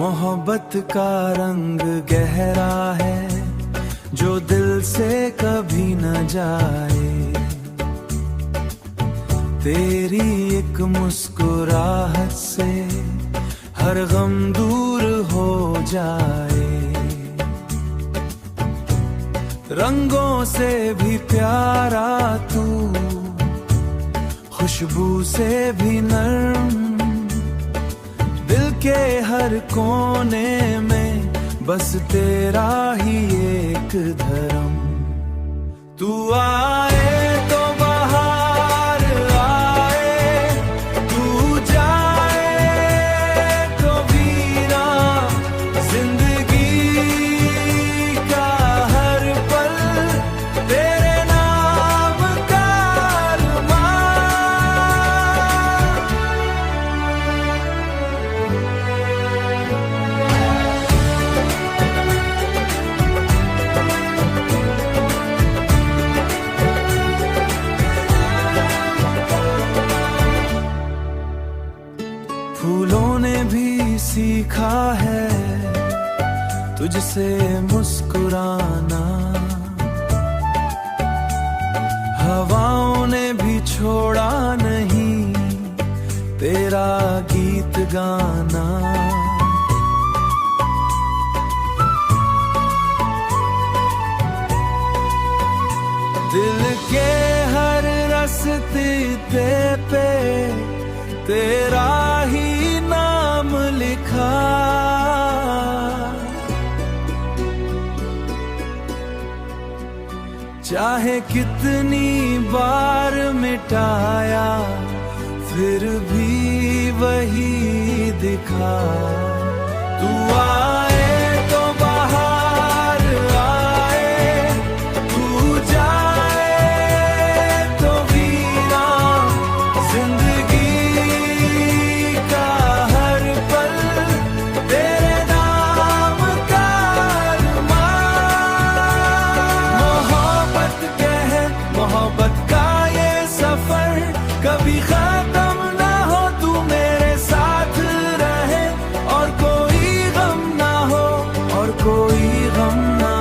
मोहब्बत का रंग गहरा है जो दिल से कभी न जाए। तेरी एक मुस्कुराहट से हर गम दूर हो जाए। रंगों से भी प्यारा तू, खुशबू से भी नर्म, दिल के हर कोने में बस तेरा ही एक धर्म। तू आए तो बाहर आए, तू जाए तो वीरा, जिंदगी का हर पल तेरे नाम का अरमान। फूलों ने भी सीखा है तुझसे मुस्कुराना, हवाओं ने भी छोड़ा नहीं तेरा गीत गाना। दिल के हर रास्ते पे तेरा ही नाम लिखा। चाहे कितनी बार मिटाया फिर भी वही दिखा। तू आए तो बाहर आए, तू जाए तो वीरा, जिंदगी का हर पल तेरे नाम का अरमान। मोहब्बत का ये सफर कभी खत्म ना हो, तू मेरे साथ रहे और कोई गम ना हो, और कोई गम ना